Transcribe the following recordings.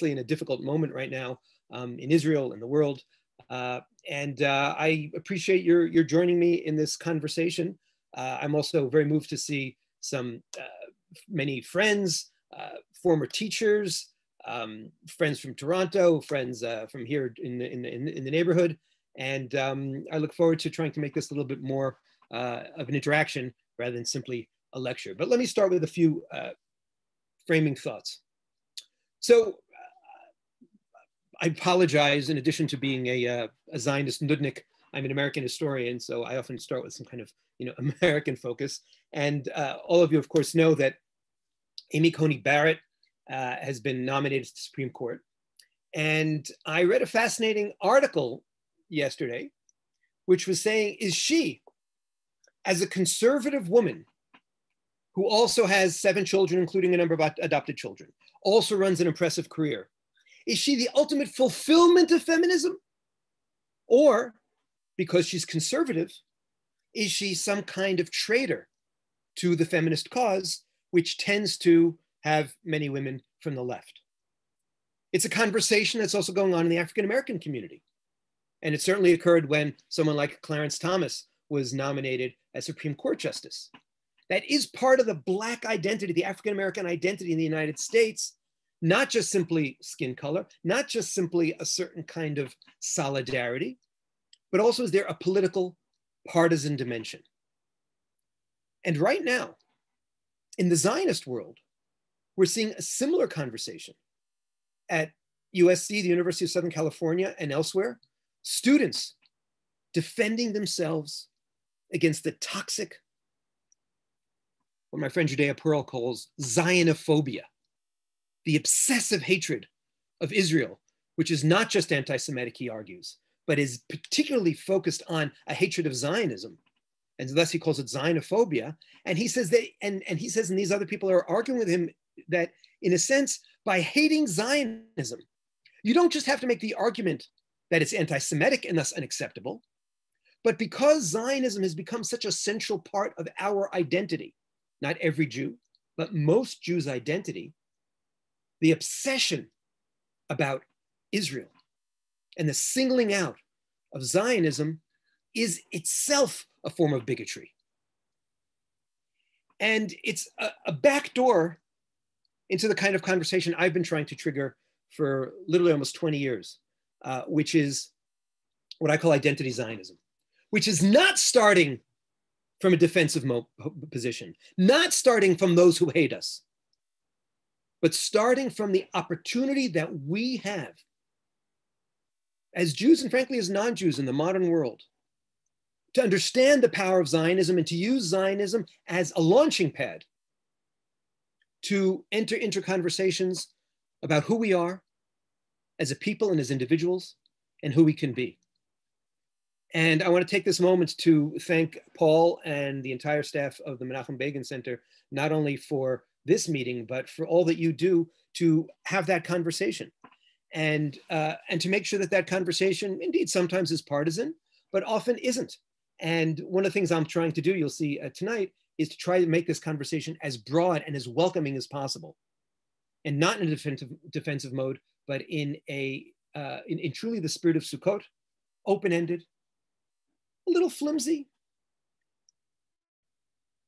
obviously in a difficult moment right now in Israel and the world. I appreciate your joining me in this conversation. I'm also very moved to see many friends, former teachers, friends from Toronto, friends from here in the neighborhood. And I look forward to trying to make this a little bit more of an interaction rather than simply a lecture. But let me start with a few framing thoughts. So I apologize, in addition to being a Zionist nudnik, I'm an American historian, so I often start with some kind of American focus. And all of you, of course, know that Amy Coney Barrett has been nominated to the Supreme Court. And I read a fascinating article yesterday, which was saying, is she, as a conservative woman who also has 7 children, including a number of adopted children, also runs an impressive career, is she the ultimate fulfillment of feminism? Or, because she's conservative, is she some kind of traitor to the feminist cause, which tends to have many women from the left? It's a conversation that's also going on in the African-American community. And it certainly occurred when someone like Clarence Thomas was nominated as Supreme Court Justice. That is part of the Black identity, the African-American identity in the United States, not just simply skin color, not just simply a certain kind of solidarity, but also is there a political partisan dimension. And right now, in the Zionist world, we're seeing a similar conversation at USC, the University of Southern California, and elsewhere. Students defending themselves against the toxic, what my friend Judea Pearl calls Zionophobia, the obsessive hatred of Israel, which is not just anti-Semitic, he argues, but is particularly focused on a hatred of Zionism. And thus he calls it Zionophobia. And he says that, and he says, and these other people are arguing with him, that in a sense, by hating Zionism, you don't just have to make the argument that it's anti-Semitic and thus unacceptable, but because Zionism has become such a central part of our identity, not every Jew, but most Jews' identity, the obsession about Israel and the singling out of Zionism is itself a form of bigotry. And it's a backdoor into the kind of conversation I've been trying to trigger for literally almost 20 years, which is what I call identity Zionism, which is not starting from a defensive position, not starting from those who hate us, but starting from the opportunity that we have as Jews and frankly as non-Jews in the modern world to understand the power of Zionism and to use Zionism as a launching pad to enter into conversations about who we are as a people and as individuals and who we can be. And I want to take this moment to thank Paul and the entire staff of the Menachem Begin Center, not only for this meeting, but for all that you do to have that conversation and to make sure that that conversation indeed sometimes is partisan, but often isn't. And one of the things I'm trying to do, you'll see tonight, is to try to make this conversation as broad and as welcoming as possible. And not in a defensive mode, but in truly the spirit of Sukkot, open-ended, a little flimsy,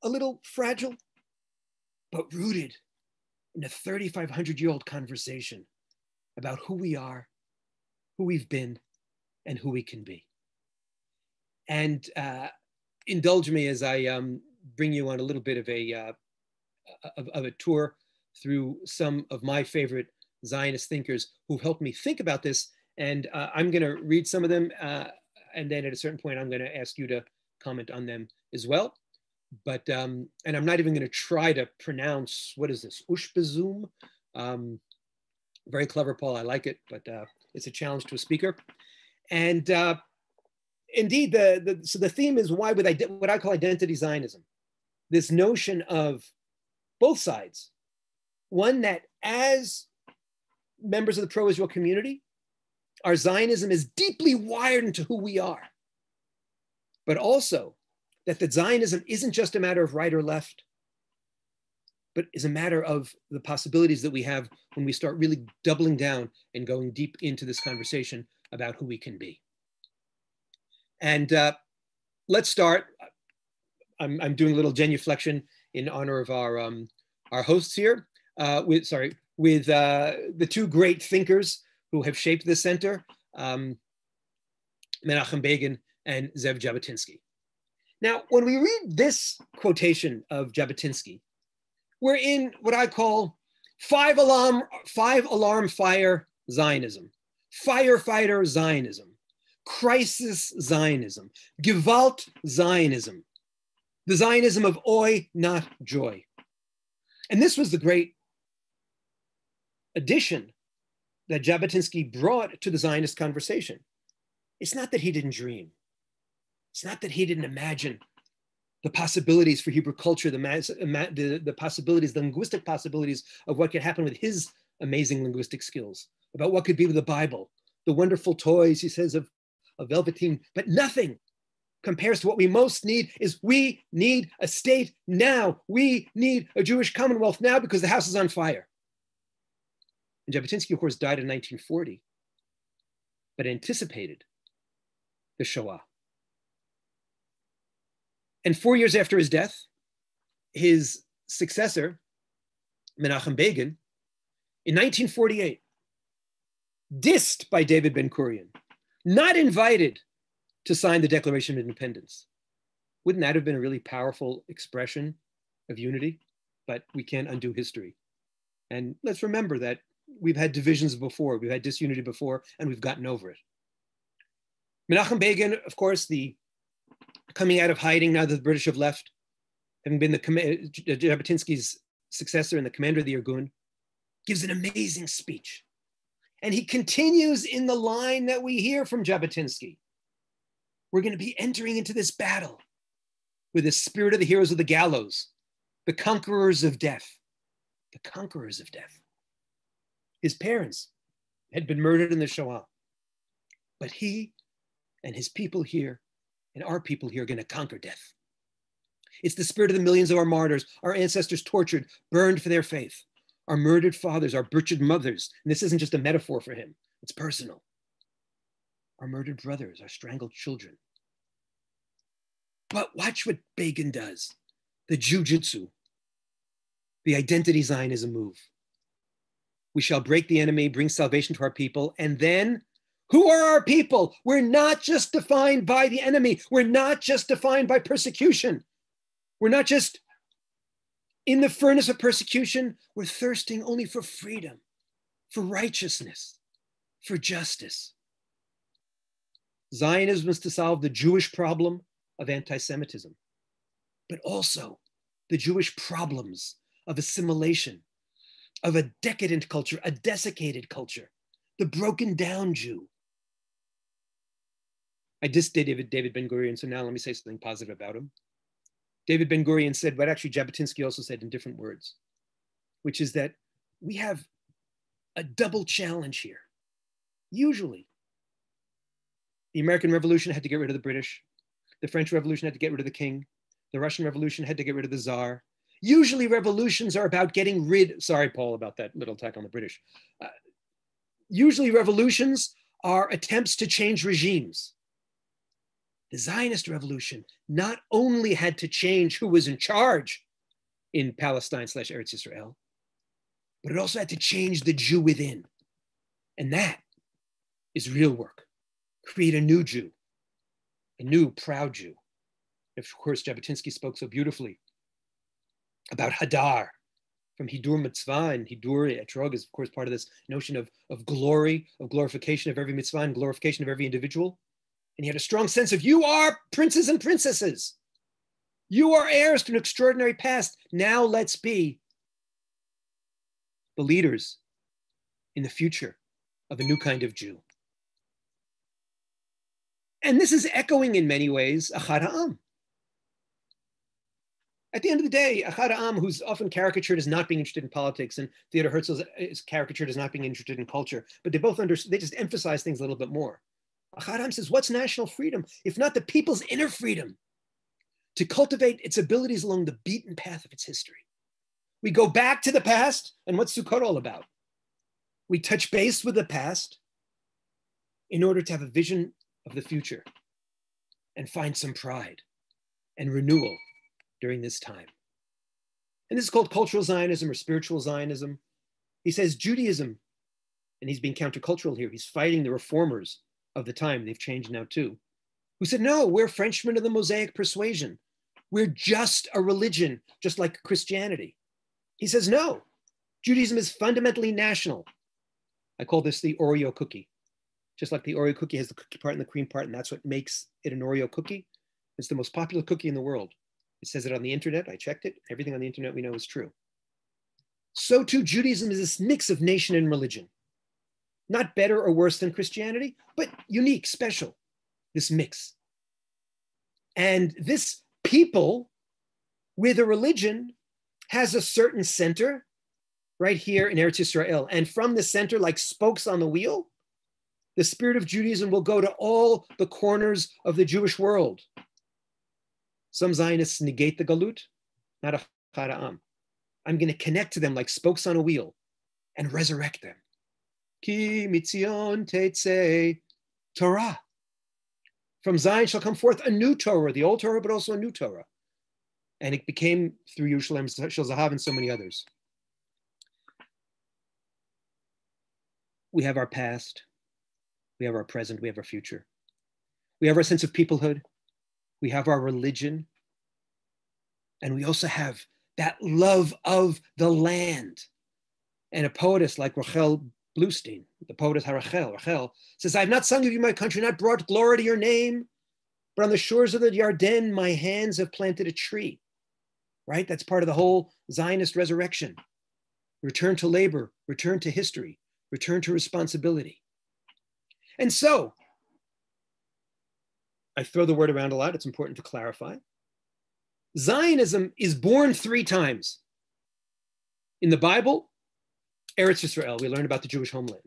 a little fragile, but rooted in a 3,500-year-old conversation about who we are, who we've been, and who we can be. And indulge me as I bring you on a little bit of a tour through some of my favorite Zionist thinkers who've helped me think about this. And I'm going to read some of them. And then at a certain point, I'm going to ask you to comment on them as well. But, and I'm not even going to try to pronounce, what is this, Ushpi-ZOOM? Very clever, Paul, I like it, but it's a challenge to a speaker. And indeed, so the theme is why with what I call identity Zionism, this notion of both sides, one that as members of the pro-Israel community, our Zionism is deeply wired into who we are, but also that the Zionism isn't just a matter of right or left, but is a matter of the possibilities that we have when we start really doubling down and going deep into this conversation about who we can be. And let's start. I'm doing a little genuflection in honor of our hosts here with the two great thinkers who have shaped this center, Menachem Begin and Zev Jabotinsky. Now, when we read this quotation of Jabotinsky, we're in what I call five alarm fire Zionism, firefighter Zionism, crisis Zionism, Gewalt Zionism, the Zionism of oi, not joy. And this was the great addition that Jabotinsky brought to the Zionist conversation. It's not that he didn't dream. It's not that he didn't imagine the possibilities for Hebrew culture, the possibilities, the linguistic possibilities of what could happen with his amazing linguistic skills, about what could be with the Bible, the wonderful toys, he says, of Velveteen, but nothing compares to what we most need. Is we need a state now. We need a Jewish Commonwealth now because the house is on fire. And Jabotinsky, of course, died in 1940, but anticipated the Shoah. And 4 years after his death, his successor, Menachem Begin, in 1948, dissed by David Ben-Gurion, not invited to sign the Declaration of Independence. Wouldn't that have been a really powerful expression of unity? But we can't undo history. And let's remember that we've had divisions before, we've had disunity before, and we've gotten over it. Menachem Begin, of course, the coming out of hiding now that the British have left, having been Jabotinsky's successor and the commander of the Irgun, gives an amazing speech. And he continues in the line that we hear from Jabotinsky. We're going to be entering into this battle with the spirit of the heroes of the gallows, the conquerors of death, the conquerors of death. His parents had been murdered in the Shoah, but he and his people here and our people here are going to conquer death. It's the spirit of the millions of our martyrs, our ancestors tortured, burned for their faith, our murdered fathers, our butchered mothers. And this isn't just a metaphor for him, it's personal. Our murdered brothers, our strangled children. But watch what Begin does, the jujitsu, the identity Zionism move. We shall break the enemy, bring salvation to our people, and then who are our people? We're not just defined by the enemy. We're not just defined by persecution. We're not just in the furnace of persecution. We're thirsting only for freedom, for righteousness, for justice. Zionism is to solve the Jewish problem of anti-Semitism, but also the Jewish problems of assimilation, of a decadent culture, a desiccated culture, the broken down Jew. I dissed David Ben-Gurion, so now let me say something positive about him. David Ben-Gurion said what actually Jabotinsky also said in different words, which is that we have a double challenge here. Usually, the American Revolution had to get rid of the British. The French Revolution had to get rid of the king. The Russian Revolution had to get rid of the Tsar. Usually revolutions are about getting rid, sorry, Paul, about that little attack on the British. Usually revolutions are attempts to change regimes. The Zionist revolution not only had to change who was in charge in Palestine / Eretz Yisrael, but it also had to change the Jew within. And that is real work. Create a new Jew, a new proud Jew. Of course, Jabotinsky spoke so beautifully about Hadar, from Hidur Mitzvah, and Hidur Etrog is, of course, part of this notion of glory, of glorification of every mitzvah and glorification of every individual. And he had a strong sense of, you are princes and princesses. You are heirs to an extraordinary past. Now let's be the leaders in the future of a new kind of Jew. And this is echoing in many ways Achad Ha'am. At the end of the day, Achad Ha'am, who's often caricatured as not being interested in politics, and Theodor Herzl is caricatured as not being interested in culture, but they just emphasize things a little bit more. Achad Ha'am says, what's national freedom, if not the people's inner freedom to cultivate its abilities along the beaten path of its history? We go back to the past, and what's Sukkot all about? We touch base with the past in order to have a vision of the future and find some pride and renewal during this time. And this is called cultural Zionism or spiritual Zionism. He says Judaism, and he's being countercultural here, he's fighting the reformers of the time, they've changed now too, who said, no, we're Frenchmen of the Mosaic persuasion. We're just a religion, just like Christianity. He says, no, Judaism is fundamentally national. I call this the Oreo cookie. Just like the Oreo cookie has the cookie part and the cream part, and that's what makes it an Oreo cookie. It's the most popular cookie in the world. It says it on the internet. I checked it. Everything on the internet we know is true. So too, Judaism is this mix of nation and religion. Not better or worse than Christianity, but unique, special, this mix. And this people with a religion has a certain center right here in Eretz Yisrael. And from the center, like spokes on the wheel, the spirit of Judaism will go to all the corners of the Jewish world. Some Zionists negate the galut, not a chad ha'am. I'm going to connect to them like spokes on a wheel and resurrect them. Ki mitzion tetzei Torah. From Zion shall come forth a new Torah, the old Torah, but also a new Torah. And it became through Yerushalayim Shel Zahav and so many others. We have our past. We have our present, we have our future. We have our sense of peoplehood. We have our religion. And we also have that love of the land. And a poetess like Rachel Bluestein, the poetess Rachel says, I have not sung of you, my country, not brought glory to your name, but on the shores of the Yarden, my hands have planted a tree, right? That's part of the whole Zionist resurrection. Return to labor, return to history, return to responsibility. And so, I throw the word around a lot. It's important to clarify. Zionism is born 3 times. In the Bible, Eretz Yisrael, we learn about the Jewish homeland.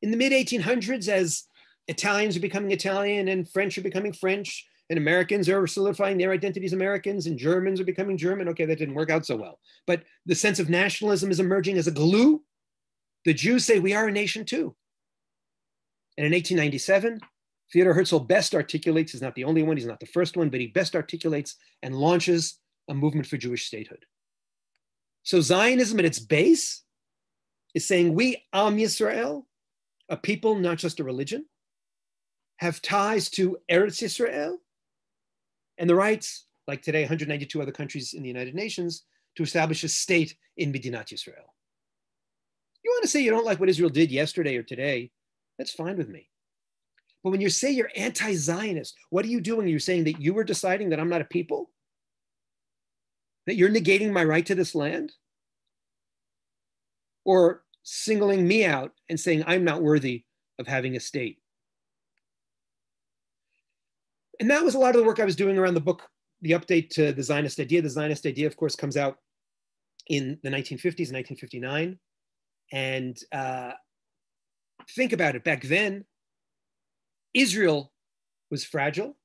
In the mid-1800s, as Italians are becoming Italian and French are becoming French, and Americans are solidifying their identities as Americans, and Germans are becoming German. Okay, that didn't work out so well. But the sense of nationalism is emerging as a glue. The Jews say, we are a nation too. And in 1897, Theodor Herzl best articulates, he's not the only one, he's not the first one, but he best articulates and launches a movement for Jewish statehood. So Zionism at its base is saying we, Am Yisrael, a people, not just a religion, have ties to Eretz Yisrael and the rights, like today, 192 other countries in the United Nations, to establish a state in Medinat Yisrael. You want to say you don't like what Israel did yesterday or today, that's fine with me. But when you say you're anti-Zionist, what are you doing? You're saying that you were deciding that I'm not a people? That you're negating my right to this land? Or singling me out and saying I'm not worthy of having a state? And that was a lot of the work I was doing around the book, the update to the Zionist Idea. The Zionist Idea, of course, comes out in the 1950s, 1959. And think about it, back then, Israel was fragile,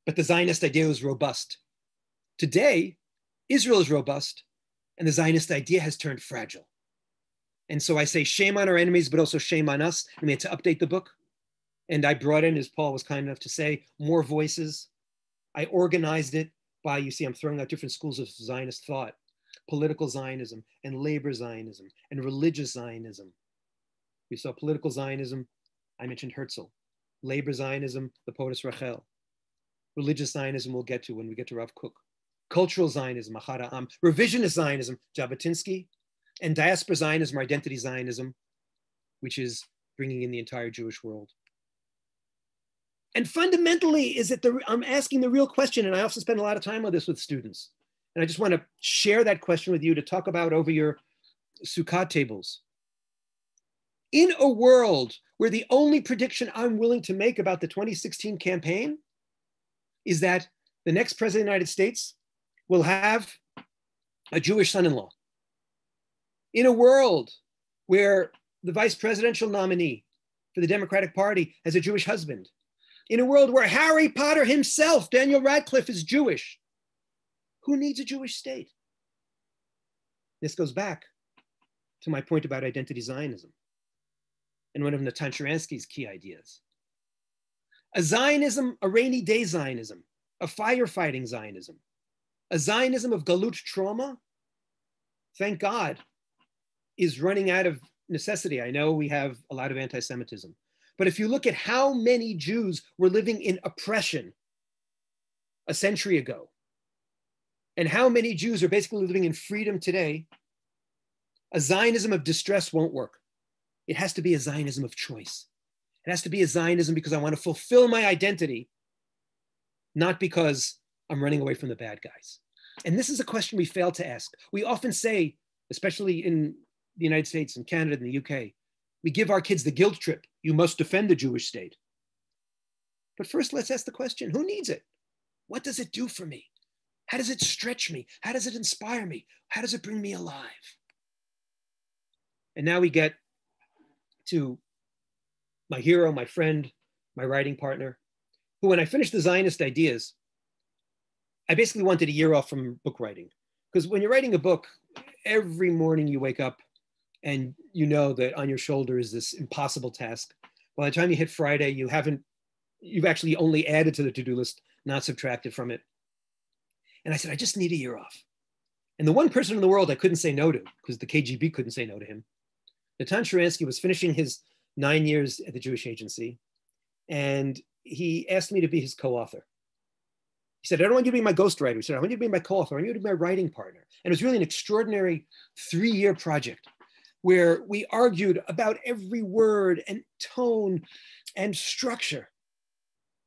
but the Zionist idea was robust. Today, Israel is robust, and the Zionist idea has turned fragile. And so I say shame on our enemies, but also shame on us. And we had to update the book. And I brought in, as Paul was kind enough to say, more voices. I organized it by, you see, I'm throwing out different schools of Zionist thought: political Zionism and labor Zionism and religious Zionism. We saw political Zionism, I mentioned Herzl. Labor Zionism, the poetess Rachel. Religious Zionism we'll get to when we get to Rav Kook. Cultural Zionism, Achad ha'am. Revisionist Zionism, Jabotinsky. And diaspora Zionism, or Identity Zionism, which is bringing in the entire Jewish world. And fundamentally, I'm asking the real question, and I often spend a lot of time on this with students. And I just want to share that question with you to talk about over your Sukkot tables. In a world where the only prediction I'm willing to make about the 2016 campaign is that the next president of the United States will have a Jewish son-in-law. In a world where the vice presidential nominee for the Democratic Party has a Jewish husband. In a world where Harry Potter himself, Daniel Radcliffe, is Jewish. Who needs a Jewish state? This goes back to my point about identity Zionism and one of Natan Sharansky's key ideas. A Zionism, a rainy day Zionism, a firefighting Zionism, a Zionism of Galut trauma, thank God, is running out of necessity. I know we have a lot of anti-Semitism, but if you look at how many Jews were living in oppression a century ago, and how many Jews are basically living in freedom today, a Zionism of distress won't work. It has to be a Zionism of choice. It has to be a Zionism because I want to fulfill my identity, not because I'm running away from the bad guys. And this is a question we fail to ask. We often say, especially in the United States and Canada and the UK, we give our kids the guilt trip. You must defend the Jewish state. But first, let's ask the question, who needs it? What does it do for me? How does it stretch me? How does it inspire me? How does it bring me alive? And now we get to my hero, my friend, my writing partner, who when I finished the Zionist Ideas, I basically wanted a year off from book writing. Because when you're writing a book, every morning you wake up and you know that on your shoulder is this impossible task. By the time you hit Friday, you've actually only added to the to-do list, not subtracted from it. And I said, I just need a year off. And the one person in the world I couldn't say no to, because the KGB couldn't say no to him, Natan Sharansky was finishing his 9 years at the Jewish Agency, and he asked me to be his co-author. He said, I don't want you to be my ghostwriter. He said, I want you to be my co-author. I want you to be my writing partner. And it was really an extraordinary 3-year project where we argued about every word and tone and structure,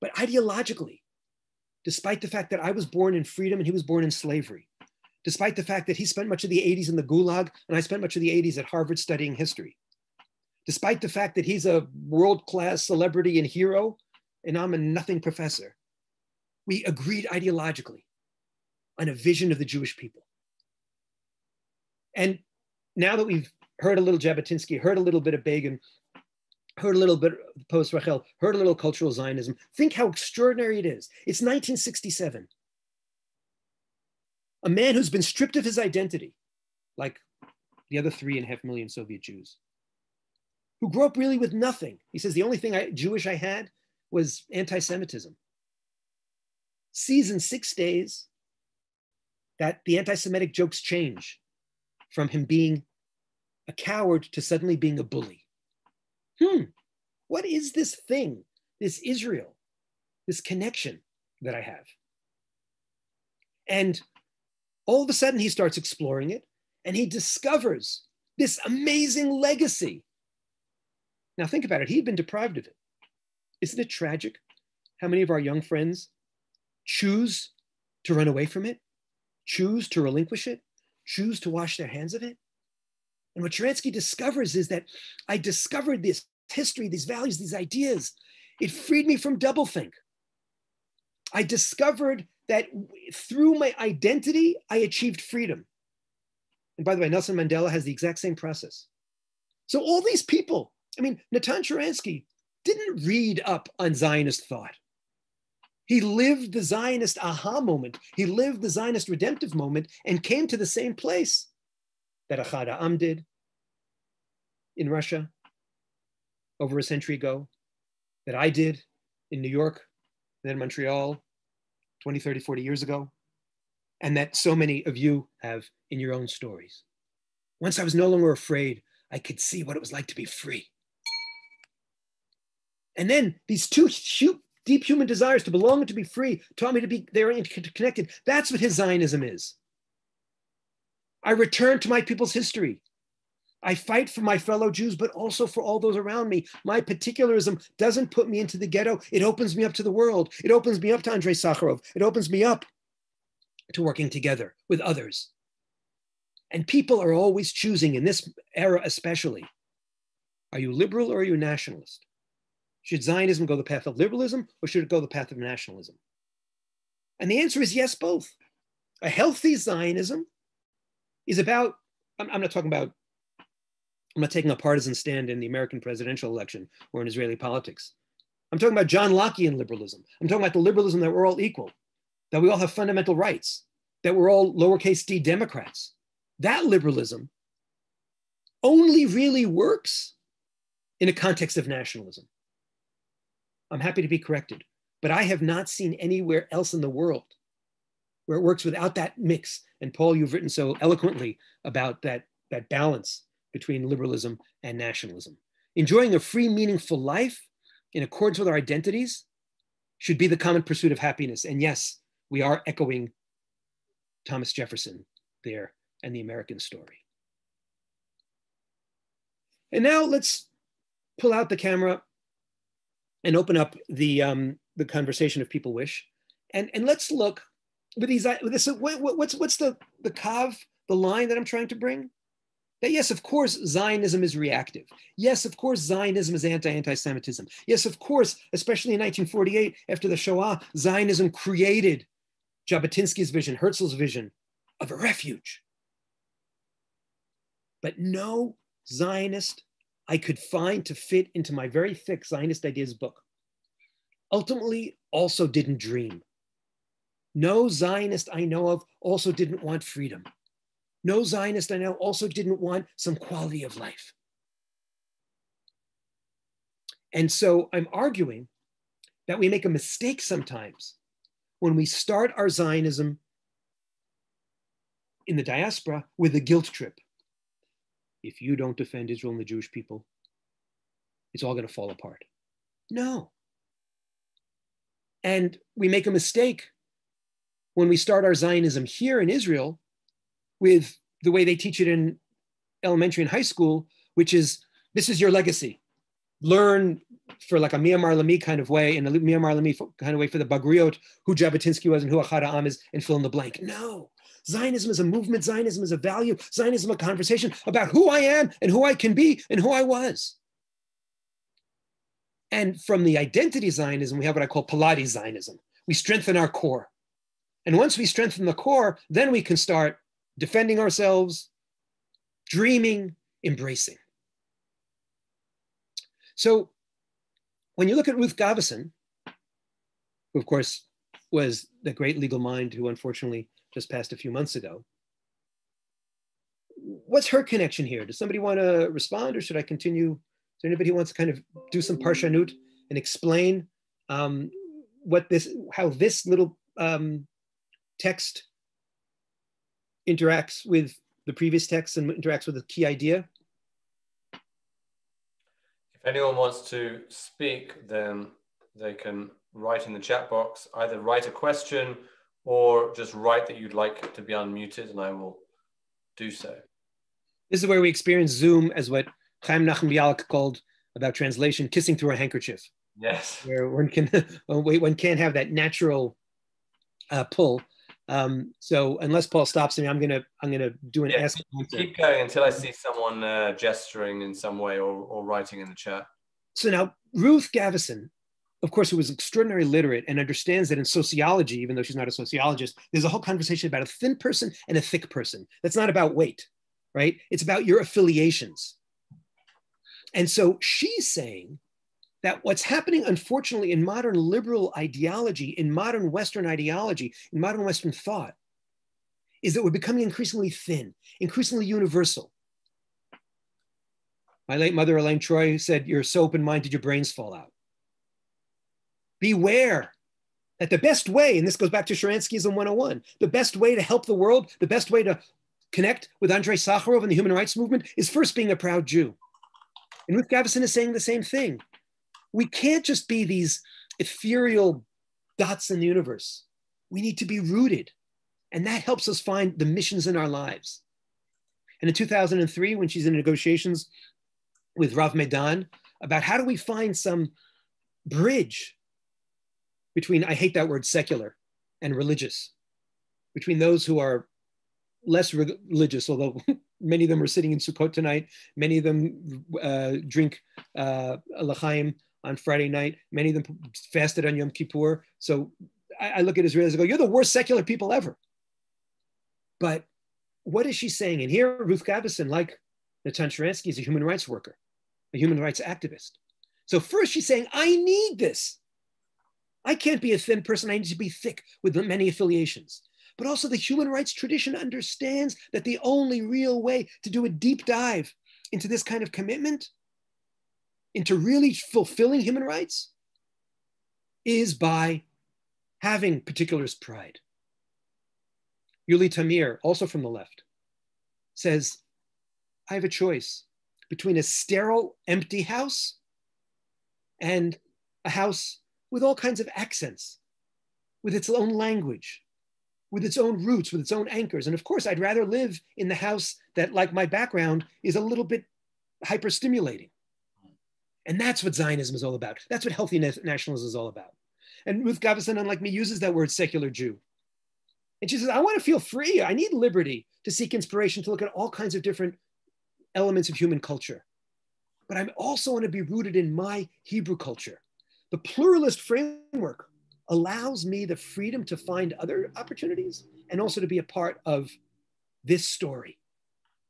but ideologically, despite the fact that I was born in freedom and he was born in slavery, despite the fact that he spent much of the 80s in the Gulag and I spent much of the 80s at Harvard studying history, despite the fact that he's a world-class celebrity and hero and I'm a nothing professor, we agreed ideologically on a vision of the Jewish people. And now that we've heard a little Jabotinsky, heard a little bit of Begin, heard a little bit of post-Rachel, heard a little cultural Zionism, think how extraordinary it is. It's 1967. A man who's been stripped of his identity, like the other 3.5 million Soviet Jews, who grew up really with nothing. He says, the only thing Jewish I had was anti-Semitism. Sees in 6 days that the anti-Semitic jokes change from him being a coward to suddenly being a bully. What is this thing, this Israel, this connection that I have? And all of a sudden he starts exploring it and he discovers this amazing legacy. Now think about it, he'd been deprived of it. Isn't it tragic how many of our young friends choose to run away from it, choose to relinquish it, choose to wash their hands of it? And what Sharansky discovers is that I discovered this history, these values, these ideas. It freed me from doublethink. I discovered that through my identity, I achieved freedom. And by the way, Nelson Mandela has the exact same process. So all these people, I mean, Natan Sharansky didn't read up on Zionist thought. He lived the Zionist aha moment. He lived the Zionist redemptive moment and came to the same place that Ahad Ha'am did in Russia over a century ago, that I did in New York, and then Montreal 20, 30, 40 years ago, and that so many of you have in your own stories. Once I was no longer afraid, I could see what it was like to be free. And then these two deep human desires to belong and to be free taught me to be there interconnected. That's what his Zionism is. I return to my people's history. I fight for my fellow Jews, but also for all those around me. My particularism doesn't put me into the ghetto. It opens me up to the world. It opens me up to Andrei Sakharov. It opens me up to working together with others. And people are always choosing, in this era especially, are you liberal or are you nationalist? Should Zionism go the path of liberalism or should it go the path of nationalism? And the answer is yes, both. A healthy Zionism is about, I'm not taking a partisan stand in the American presidential election or in Israeli politics. I'm talking about John Lockean liberalism. I'm talking about the liberalism that we're all equal, that we all have fundamental rights, that we're all lowercase d Democrats, that liberalism only really works in a context of nationalism. I'm happy to be corrected, but I have not seen anywhere else in the world where it works without that mix. And Paul, you've written so eloquently about that balance between liberalism and nationalism. Enjoying a free, meaningful life in accordance with our identities should be the common pursuit of happiness. And yes, we are echoing Thomas Jefferson there and the American story. And now let's pull out the camera and open up the conversation if people wish. And let's look with these, what's the kav, the line that I'm trying to bring? That yes, of course, Zionism is reactive. Yes, of course, Zionism is anti-Semitism. Yes, of course, especially in 1948, after the Shoah, Zionism created Jabotinsky's vision, Herzl's vision of a refuge. But no Zionist I could find to fit into my very thick Zionist Ideas book ultimately also didn't dream. No Zionist I know of also didn't want freedom. No Zionist I know also didn't want some quality of life. And so I'm arguing that we make a mistake sometimes when we start our Zionism in the diaspora with a guilt trip. If you don't defend Israel and the Jewish people, it's all going to fall apart. No. And we make a mistake when we start our Zionism here in Israel with the way they teach it in elementary and high school, which is, this is your legacy. Learn for like a Miyamar Lami kind of way, and a Miyamar Lami kind of way for the Bagriot, who Jabotinsky was and who Ahad Ha'am is, and fill in the blank. No. Zionism is a movement. Zionism is a value. Zionism is a conversation about who I am and who I can be and who I was. And from the identity Zionism, we have what I call Pilates Zionism. We strengthen our core. And once we strengthen the core, then we can start defending ourselves, dreaming, embracing. So when you look at Ruth Gavison, who of course was the great legal mind who unfortunately just passed a few months ago, what's her connection here? Does somebody want to respond, or should I continue? Is there anybody who wants to kind of do some parshanut and explain how this little text interacts with the previous text and interacts with the key idea? If anyone wants to speak, then they can write in the chat box, either write a question or just write that you'd like to be unmuted, and I will do so. This is where we experience Zoom as what Chaim Nachum Bialik called, about translation, kissing through a handkerchief. Yes. Where one can't have that natural pull. So unless Paul stops me, I'm gonna do an ask. Keep going until I see someone gesturing in some way or writing in the chat. So now Ruth Gavison, of course, who was extraordinarily literate and understands that in sociology, even though she's not a sociologist, there's a whole conversation about a thin person and a thick person. That's not about weight, right? It's about your affiliations. And so she's saying that what's happening, unfortunately, in modern liberal ideology, in modern Western ideology, in modern Western thought, is that we're becoming increasingly thin, increasingly universal. My late mother, Elaine Troy, said, "You're so open-minded, your brains fall out." Beware that the best way, and this goes back to Sharanskyism 101, the best way to help the world, the best way to connect with Andrei Sakharov and the human rights movement is first being a proud Jew. And Ruth Gavison is saying the same thing. We can't just be these ethereal dots in the universe. We need to be rooted. And that helps us find the missions in our lives. And in 2003, when she's in negotiations with Rav Medan about how do we find some bridge between, I hate that word, secular and religious, between those who are less religious, although many of them are sitting in Sukkot tonight, many of them drink l'chaim on Friday night, many of them fasted on Yom Kippur. So I look at Israelis and go, you're the worst secular people ever. But what is she saying? And here Ruth Gavison, like Natan Sharansky, is a human rights worker, a human rights activist. So first she's saying, I need this. I can't be a thin person. I need to be thick with many affiliations. but also the human rights tradition understands that the only real way to do a deep dive into this kind of commitment, into really fulfilling human rights, is by having particularist pride. Yuli Tamir, also from the left, says, I have a choice between a sterile, empty house and a house with all kinds of accents, with its own language, with its own roots, with its own anchors. And of course, I'd rather live in the house that, like my background, is a little bit hyper-stimulating. And that's what Zionism is all about. That's what healthy nationalism is all about. And Ruth Gavison, unlike me, uses that word secular Jew. And she says, I want to feel free. I need liberty to seek inspiration, to look at all kinds of different elements of human culture. But I also want to be rooted in my Hebrew culture. The pluralist framework allows me the freedom to find other opportunities and also to be a part of this story,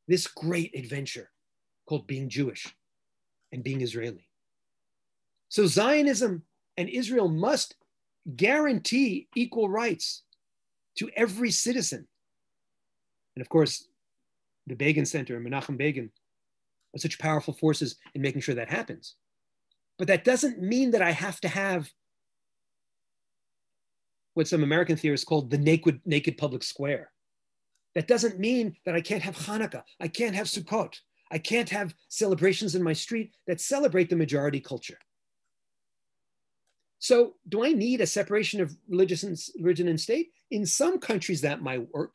this great adventure called being Jewish and being Israeli. So Zionism and Israel must guarantee equal rights to every citizen. And of course, the Begin Center and Menachem Begin are such powerful forces in making sure that happens. But that doesn't mean that I have to have what some American theorists called the naked public square. That doesn't mean that I can't have Hanukkah, I can't have Sukkot, I can't have celebrations in my street that celebrate the majority culture. So do I need a separation of religion and state? In some countries that might work,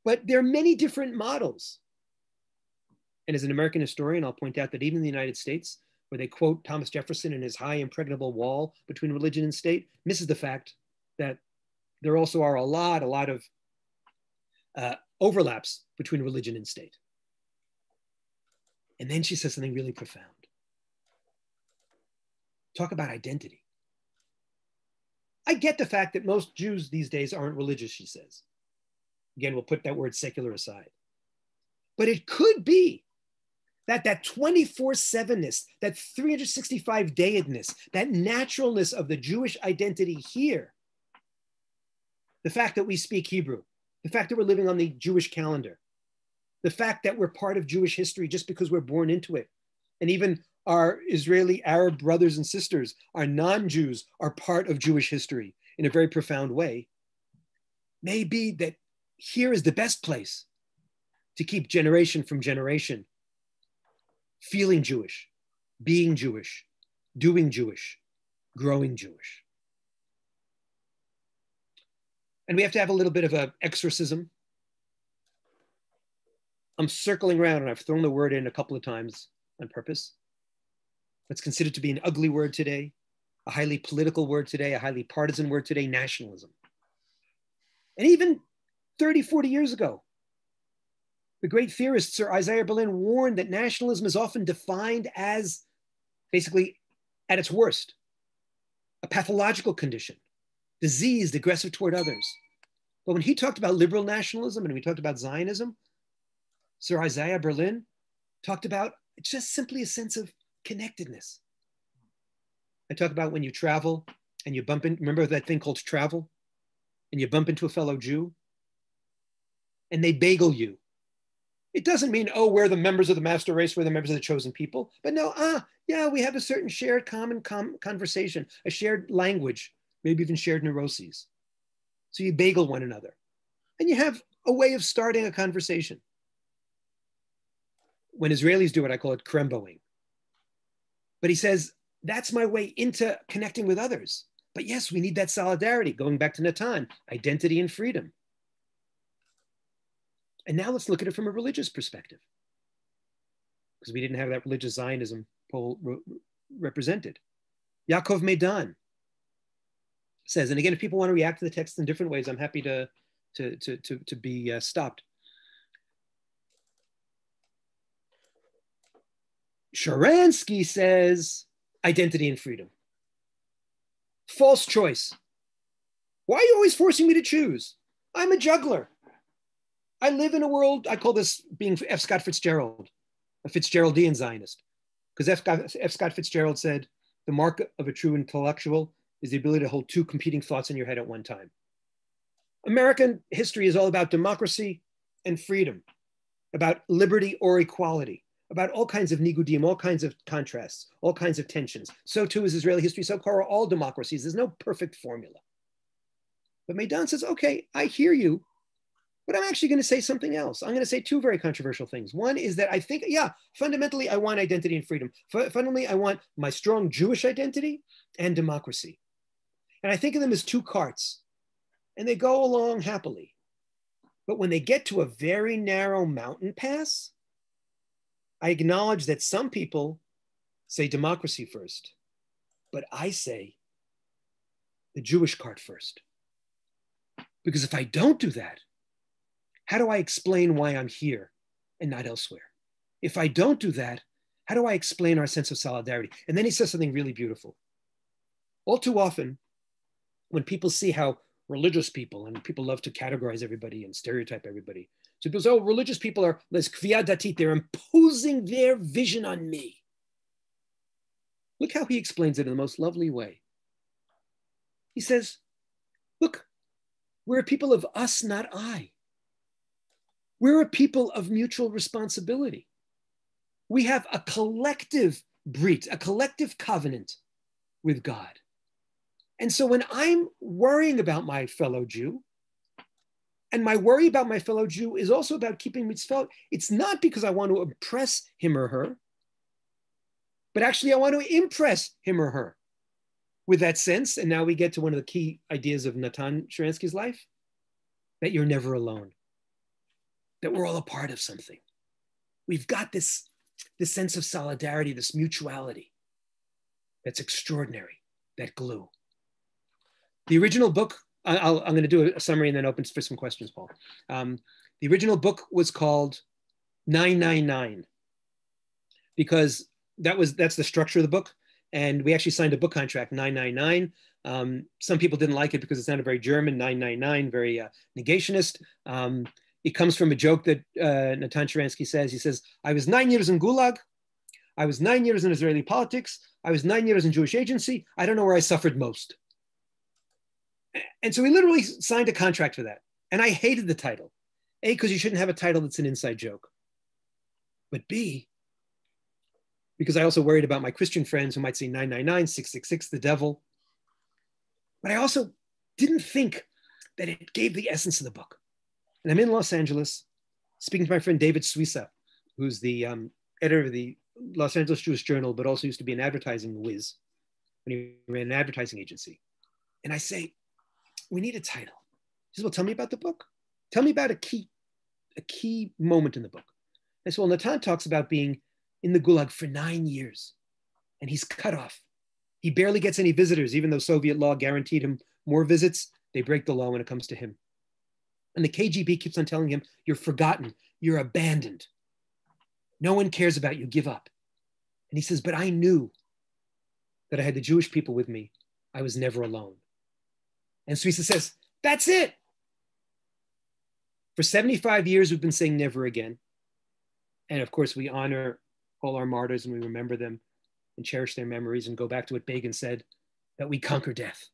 but there are many different models. And as an American historian, I'll point out that even in the United States, where they quote Thomas Jefferson and his high impregnable wall between religion and state, misses the fact that there also are a lot of overlaps between religion and state. And then she says something really profound. Talk about identity. I get the fact that most Jews these days aren't religious, she says. Again, we'll put that word secular aside. But it could be that 24/7-ness, that 365-dayedness, that naturalness of the Jewish identity here, the fact that we speak Hebrew, the fact that we're living on the Jewish calendar, the fact that we're part of Jewish history just because we're born into it, and even our Israeli Arab brothers and sisters, our non-Jews, are part of Jewish history in a very profound way, may be that here is the best place to keep generation from generation feeling Jewish, being Jewish, doing Jewish, growing Jewish. And we have to have a little bit of an exorcism. I'm circling around and I've thrown the word in a couple of times on purpose. It's considered to be an ugly word today, a highly political word today, a highly partisan word today, nationalism. And even 30, 40 years ago, the great theorist Sir Isaiah Berlin warned that nationalism is often defined as basically, at its worst, a pathological condition, diseased, aggressive toward others. But when he talked about liberal nationalism and we talked about Zionism, Sir Isaiah Berlin talked about just simply a sense of connectedness. I talk about when you travel and you bump in, remember that thing called travel? And you bump into a fellow Jew and they bagel you. It doesn't mean, oh, we're the members of the master race, we're the members of the chosen people. But no, yeah, we have a certain shared common conversation, a shared language, maybe even shared neuroses. So you bagel one another and you have a way of starting a conversation. When Israelis do it, I call it kremboing. But he says, that's my way into connecting with others. But yes, we need that solidarity, going back to Natan, identity and freedom. And now let's look at it from a religious perspective, because we didn't have that religious Zionism pole represented. Yaacov Medan says, and again, if people want to react to the text in different ways, I'm happy to be stopped. Sharansky says, identity and freedom. False choice. Why are you always forcing me to choose? I'm a juggler. I live in a world, I call this being F. Scott Fitzgerald, a Fitzgeraldian Zionist. Because F. Scott Fitzgerald said, the mark of a true intellectual is the ability to hold two competing thoughts in your head at one time. American history is all about democracy and freedom, about liberty or equality, about all kinds of nigudim, all kinds of contrasts, all kinds of tensions. So too is Israeli history. So are all democracies. There's no perfect formula. But Medan says, okay, I hear you, but I'm actually going to say something else. I'm going to say two very controversial things. One is that I think, yeah, fundamentally, I want identity and freedom. Fundamentally, I want my strong Jewish identity and democracy. And I think of them as two carts, and they go along happily. But when they get to a very narrow mountain pass, I acknowledge that some people say democracy first, but I say the Jewish cart first. Because if I don't do that, how do I explain why I'm here and not elsewhere? If I don't do that, how do I explain our sense of solidarity? And then he says something really beautiful. All too often, when people see how religious people, and people love to categorize everybody and stereotype everybody. So people say, oh, religious people are les kviya datit, they're imposing their vision on me. Look how he explains it in the most lovely way. He says, look, we're a people of us, not I. We're a people of mutual responsibility. We have a collective brit, a collective covenant with God. And so when I'm worrying about my fellow Jew, and my worry about my fellow Jew is also about keeping mitzvot, it's not because I want to impress him or her, but actually I want to impress him or her with that sense. And now we get to one of the key ideas of Natan Sharansky's life, that you're never alone, that we're all a part of something. We've got this sense of solidarity, this mutuality that's extraordinary, that glue. The original book, I'm going to do a summary and then open for some questions, Paul. The original book was called 999 because that's the structure of the book. And we actually signed a book contract, 999. Some people didn't like it because it sounded very German, 999, very negationist. It comes from a joke that Natan Sharansky says. He says, I was 9 years in Gulag. I was 9 years in Israeli politics. I was 9 years in Jewish agency. I don't know where I suffered most. And so we literally signed a contract for that. And I hated the title. A, because you shouldn't have a title that's an inside joke. But B, because I also worried about my Christian friends who might say 999, 666, the devil. But I also didn't think that it gave the essence of the book. And I'm in Los Angeles, speaking to my friend David Suissa, who's the editor of the Los Angeles Jewish Journal, but also used to be an advertising whiz when he ran an advertising agency. And I say, we need a title. He says, well, tell me about the book. Tell me about a key moment in the book. I said, well, Natan talks about being in the Gulag for 9 years, and he's cut off. He barely gets any visitors, even though Soviet law guaranteed him more visits. They break the law when it comes to him. And the KGB keeps on telling him, you're forgotten, you're abandoned. No one cares about you, give up. And he says, but I knew that I had the Jewish people with me. I was never alone. And Suissa says, that's it. For 75 years, we've been saying never again. And of course, we honor all our martyrs and we remember them and cherish their memories and go back to what Begin said, that we conquer death.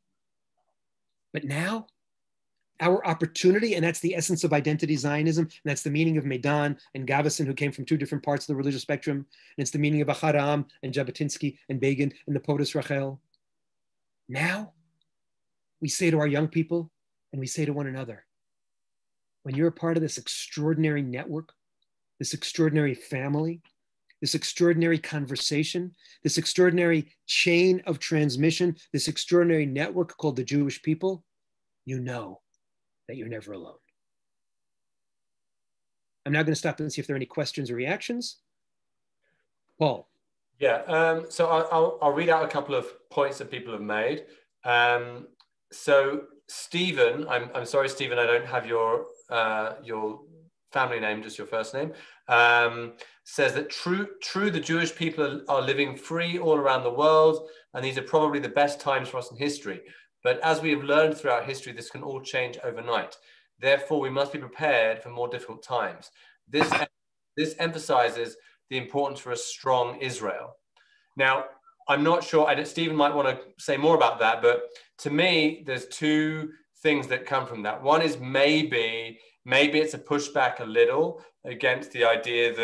But now, our opportunity, and that's the essence of identity Zionism, and that's the meaning of Medan and Gavison, who came from two different parts of the religious spectrum, and it's the meaning of Acharam and Jabotinsky and Begin and the poetess Rachel. Now, we say to our young people, and we say to one another, when you're a part of this extraordinary network, this extraordinary family, this extraordinary conversation, this extraordinary chain of transmission, this extraordinary network called the Jewish people, you know that you're never alone. I'm now going to stop and see if there are any questions or reactions. Paul. Yeah, so I'll read out a couple of points that people have made. So Stephen, I'm sorry, Stephen, I don't have your family name, just your first name, says that true, the Jewish people are living free all around the world, and these are probably the best times for us in history. But as we have learned throughout history, this can all change overnight. Therefore, we must be prepared for more difficult times. This emphasizes the importance for a strong Israel. Now, I'm not sure, Stephen might want to say more about that, but to me, there's two things that come from that. One is maybe it's a pushback a little against the idea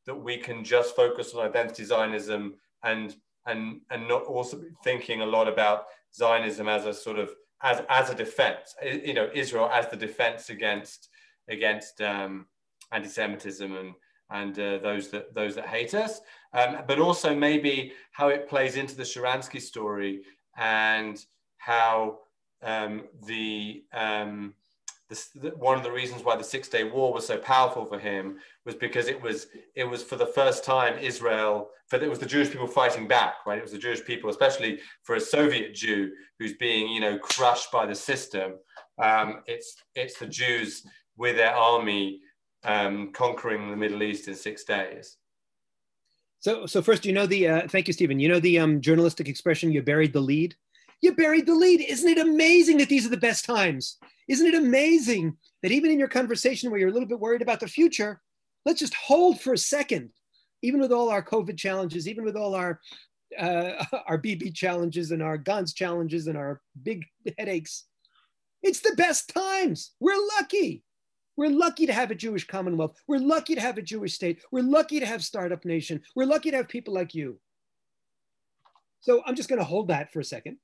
that we can just focus on identity Zionism and not also be thinking a lot about Zionism as a sort of as a defense, you know, Israel as the defense against anti-Semitism and those that hate us, but also maybe how it plays into the Sharansky story and how one of the reasons why the 6-Day War was so powerful for him was because it was for the first time Israel, it was the Jewish people fighting back, right? It was the Jewish people, especially for a Soviet Jew who's being, you know, crushed by the system. It's the Jews with their army conquering the Middle East in 6 days. So first, you know the thank you, Stephen. You know the journalistic expression, "You buried the lead." You buried the lead. Isn't it amazing that these are the best times? Isn't it amazing that even in your conversation where you're a little bit worried about the future, let's just hold for a second, even with all our COVID challenges, even with all our BB challenges and our guns challenges and our big headaches. It's the best times. We're lucky. We're lucky to have a Jewish Commonwealth. We're lucky to have a Jewish state. We're lucky to have Startup Nation. We're lucky to have people like you. So I'm just going to hold that for a second.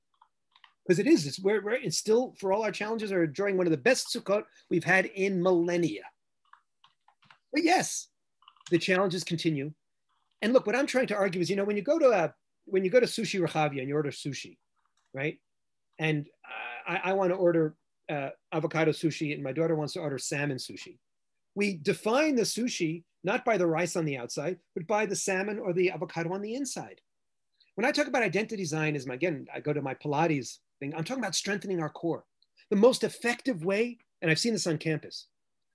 Because it's still, for all our challenges, are during one of the best Sukkot we've had in millennia. But yes, the challenges continue. And look, what I'm trying to argue is, you know, when you go to Sushi Rehavia and you order sushi, right? And I want to order avocado sushi, and my daughter wants to order salmon sushi. We define the sushi not by the rice on the outside, but by the salmon or the avocado on the inside. When I talk about identity Zionism, again, I go to my Pilates thing. I'm talking about strengthening our core. The most effective way, and I've seen this on campus,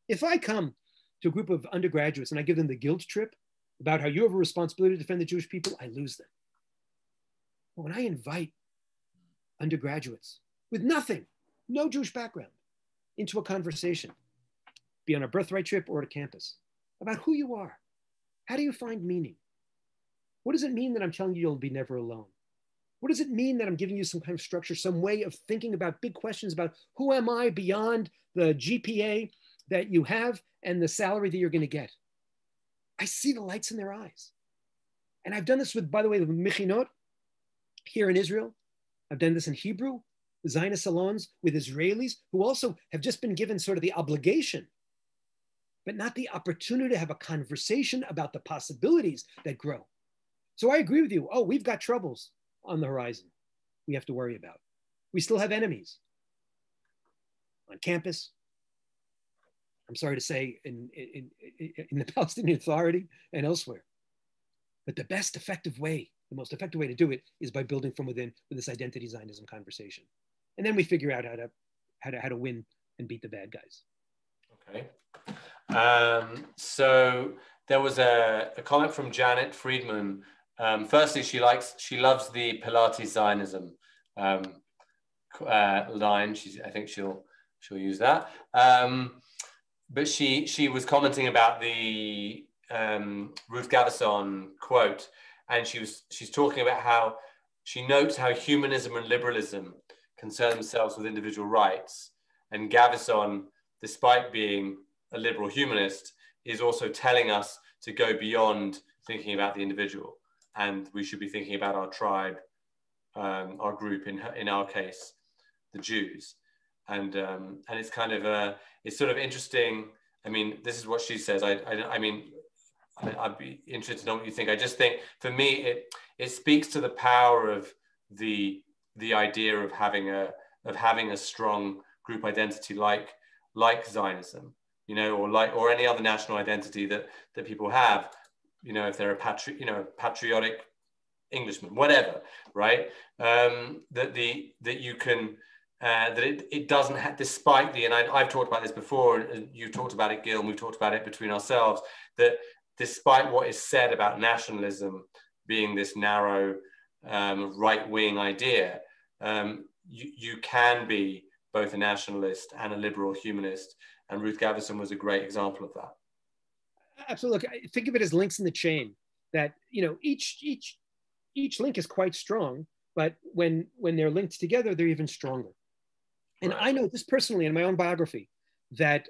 if I come to a group of undergraduates and I give them the guilt trip about how you have a responsibility to defend the Jewish people, I lose them. But when I invite undergraduates with nothing, no Jewish background, into a conversation, be on a birthright trip or at a campus, about who you are, how do you find meaning? What does it mean that I'm telling you you'll be never alone? What does it mean that I'm giving you some kind of structure, some way of thinking about big questions about who am I beyond the GPA that you have and the salary that you're going to get? I see the lights in their eyes. And I've done this with, by the way, the Michinot here in Israel. I've done this in Hebrew, the Zionist salons with Israelis who also have just been given sort of the obligation, but not the opportunity to have a conversation about the possibilities that grow. So I agree with you. Oh, we've got troubles on the horizon we have to worry about. We still have enemies on campus. I'm sorry to say in the Palestinian Authority and elsewhere. But the most effective way to do it is by building from within with this identity Zionism conversation. And then we figure out how to win and beat the bad guys. Okay. So there was a comment from Janet Friedman. Firstly, she loves the Pilates Zionism line. I think she'll use that. But she was commenting about the Ruth Gavison quote, and she's talking about how she notes how humanism and liberalism concern themselves with individual rights, and Gavison, despite being a liberal humanist, is also telling us to go beyond thinking about the individual. And we should be thinking about our tribe, our group, in our case, the Jews. And it's kind of it's sort of interesting. I mean, this is what she says. I mean, I'd be interested to know what you think. I just think, for me, it speaks to the power of the idea of having a strong group identity like Zionism, you know, or any other national identity that people have. You know, if they're a patriotic Englishman, whatever, right? That you can, that it doesn't have, despite and I've talked about this before, and you've talked about it, Gil, and we've talked about it between ourselves, that despite what is said about nationalism being this narrow right-wing idea, you can be both a nationalist and a liberal humanist, and Ruth Gavison was a great example of that. Absolutely. Look, think of it as links in the chain. That, you know, each link is quite strong, but when they're linked together, they're even stronger. And Right. I know this personally in my own biography, that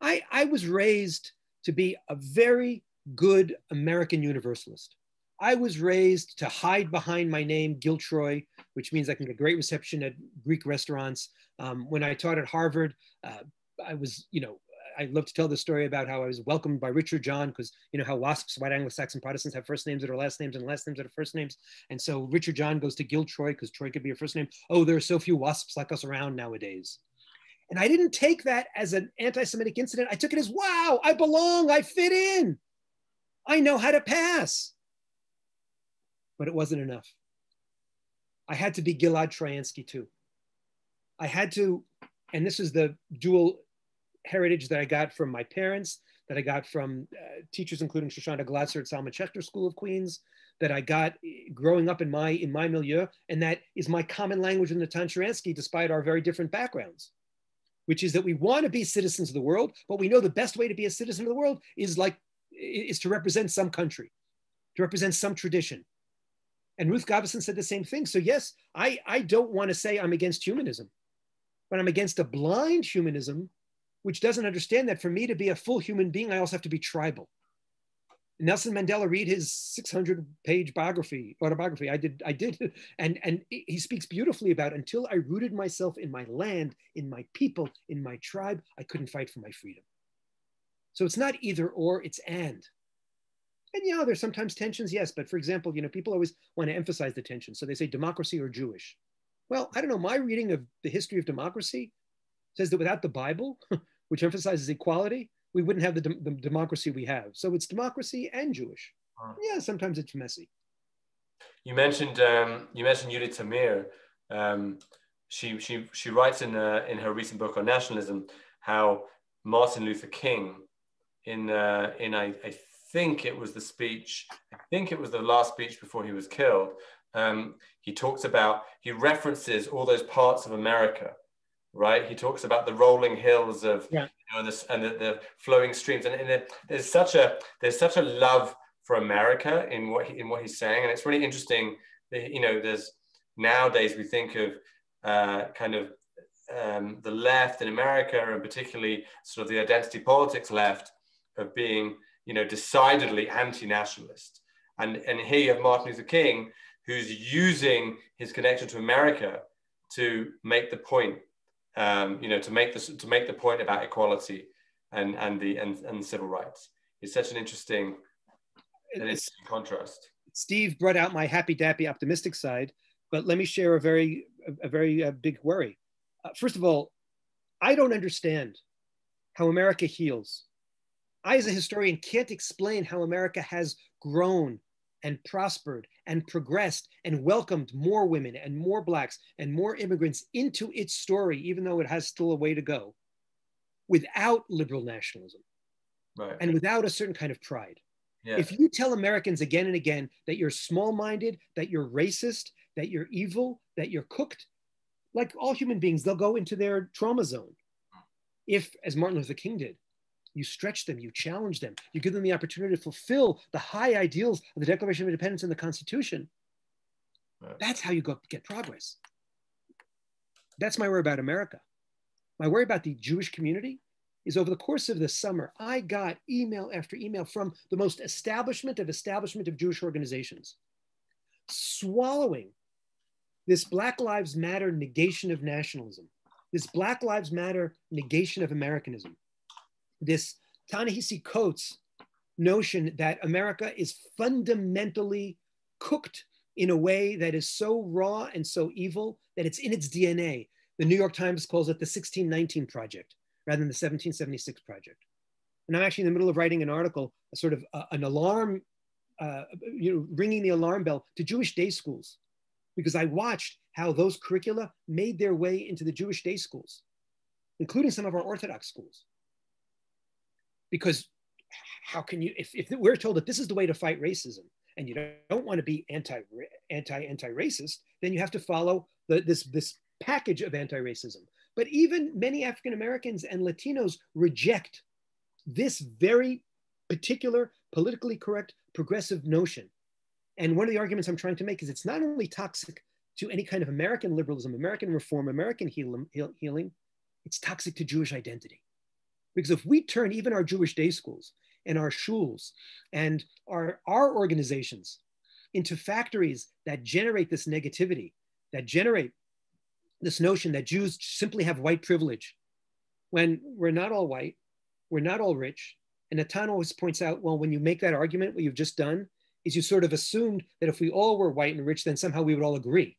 I was raised to be a very good American universalist. I was raised to hide behind my name, Gil Troy, which means I can get great reception at Greek restaurants. When I taught at Harvard, I was, I love to tell the story about how I was welcomed by Richard John, because you know how WASPs, white Anglo-Saxon Protestants, have first names that are last names and last names that are first names. And so Richard John goes to Gil Troy because Troy could be a first name. Oh, there are so few WASPs like us around nowadays. And I didn't take that as an anti-Semitic incident. I took it as, wow, I belong, I fit in. I know how to pass. But it wasn't enough. I had to be Gilad Troyansky too. I had to, and this is the dual heritage that I got from my parents, that I got from teachers, including Shoshana Glatzer at Salman Schechter School of Queens, that I got growing up in my milieu, and that is my common language with Natan Sharansky, despite our very different backgrounds, which is that we want to be citizens of the world, but we know the best way to be a citizen of the world is to represent some country, to represent some tradition. And Ruth Gavison said the same thing. So yes, I don't want to say I'm against humanism, but I'm against a blind humanism, which doesn't understand that for me to be a full human being, I also have to be tribal. Nelson Mandela, read his 600-page autobiography. I did. And he speaks beautifully about, until I rooted myself in my land, in my people, in my tribe, I couldn't fight for my freedom. So it's not either or, it's and. And there's sometimes tensions, yes. But for example, people always want to emphasize the tension. So they say democracy or Jewish. Well, I don't know. My reading of the history of democracy says that without the Bible, which emphasizes equality, we wouldn't have the democracy we have. So it's democracy and Jewish. Yeah, sometimes it's messy. You mentioned Yuli Tamir. She writes in her recent book on nationalism how Martin Luther King, I think it was the last speech before he was killed. He references all those parts of America, right? He talks about the rolling hills of, and the flowing streams, and there's such a love for America in what he's saying, and it's really interesting. There's nowadays we think of the left in America, and particularly sort of the identity politics left, of being decidedly anti-nationalist, and here you have Martin Luther King, who's using his connection to America to make the point. To make the point about equality and civil rights. It's such an interesting contrast. Steve brought out my happy-dappy optimistic side, but let me share a very big worry. First of all, I don't understand how America heals. I, as a historian, can't explain how America has grown and prospered and progressed and welcomed more women and more Blacks and more immigrants into its story, even though it has still a way to go, without liberal nationalism, right, and without a certain kind of pride. Yeah. If you tell Americans again and again that you're small-minded, that you're racist, that you're evil, that you're cooked, like all human beings, they'll go into their trauma zone. If, as Martin Luther King did, you stretch them, you challenge them, you give them the opportunity to fulfill the high ideals of the Declaration of Independence and the Constitution. Right. That's how you get progress. That's my worry about America. My worry about the Jewish community is, over the course of the summer, I got email after email from the most establishment of Jewish organizations, swallowing this Black Lives Matter negation of nationalism, this Black Lives Matter negation of Americanism, this Ta-Nehisi Coates notion that America is fundamentally cooked in a way that is so raw and so evil that it's in its DNA. The New York Times calls it the 1619 Project rather than the 1776 Project. And I'm actually in the middle of writing an article, a sort of an alarm, ringing the alarm bell to Jewish day schools, because I watched how those curricula made their way into the Jewish day schools, including some of our Orthodox schools. Because how can you, if we're told that this is the way to fight racism, and you don't want to be anti-racist, then you have to follow this package of anti-racism. But even many African Americans and Latinos reject this very particular, politically correct, progressive notion. And one of the arguments I'm trying to make is it's not only toxic to any kind of American liberalism, American reform, American healing, it's toxic to Jewish identity. Because if we turn even our Jewish day schools and our shuls and our organizations into factories that generate this negativity, that generate this notion that Jews simply have white privilege, when we're not all white, we're not all rich. And Natan always points out, well, when you make that argument, what you've just done is you sort of assumed that if we all were white and rich, then somehow we would all agree.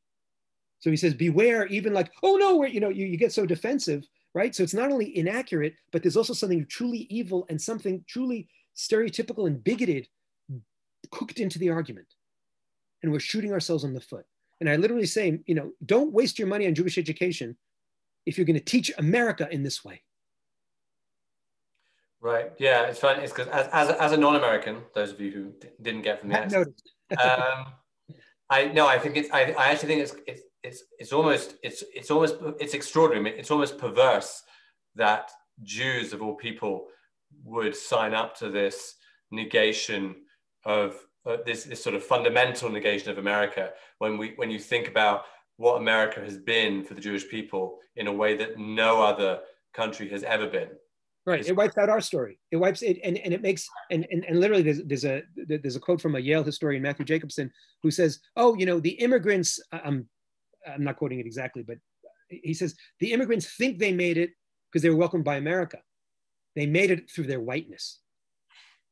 So he says, beware, even like, oh no, you get so defensive, right? So it's not only inaccurate, but there's also something truly evil and something truly stereotypical and bigoted cooked into the argument. And we're shooting ourselves in the foot. And I literally say, don't waste your money on Jewish education if you're going to teach America in this way. Right. Yeah, it's fun. It's because as a non-American, those of you who didn't get from the accent, I think I actually think it's extraordinary. It's almost perverse that Jews of all people would sign up to this negation of this sort of fundamental negation of America when you think about what America has been for the Jewish people in a way that no other country has ever been. Right. It wipes out our story. It wipes it, and it makes and literally there's a quote from a Yale historian, Matthew Jacobson, who says, "Oh, the immigrants." I'm not quoting it exactly, but he says the immigrants think they made it because they were welcomed by America. They made it through their whiteness,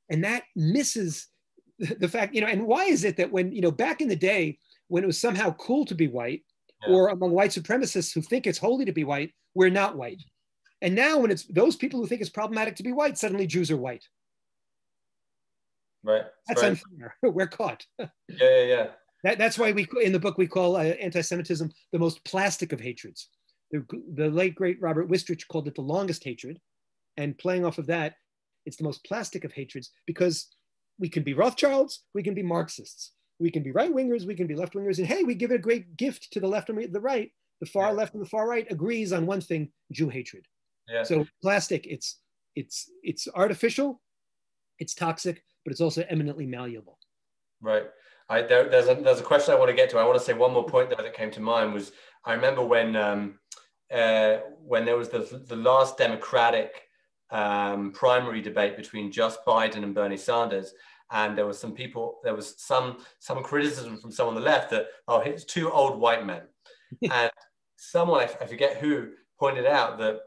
and that misses the fact. And why is it that when back in the day when it was somehow cool to be white, or among white supremacists who think it's holy to be white, we're not white. And now when it's those people who think it's problematic to be white, suddenly Jews are white. Right. That's unfair. We're caught. Yeah. That's why in the book we call anti-Semitism the most plastic of hatreds. The late, great Robert Wistrich called it the longest hatred. And playing off of that, it's the most plastic of hatreds because we can be Rothschilds, we can be Marxists, we can be right-wingers, we can be left-wingers. And hey, we give it a great gift to the left and the right. The far left and the far right agrees on one thing, Jew hatred. Yeah. So plastic, it's artificial, it's toxic, but it's also eminently malleable. Right. There's a question I want to get to. I want to say one more point that came to mind was I remember when there was the last Democratic primary debate between just Biden and Bernie Sanders, and there was some criticism from some on the left that it's two old white men, and someone I forget who pointed out that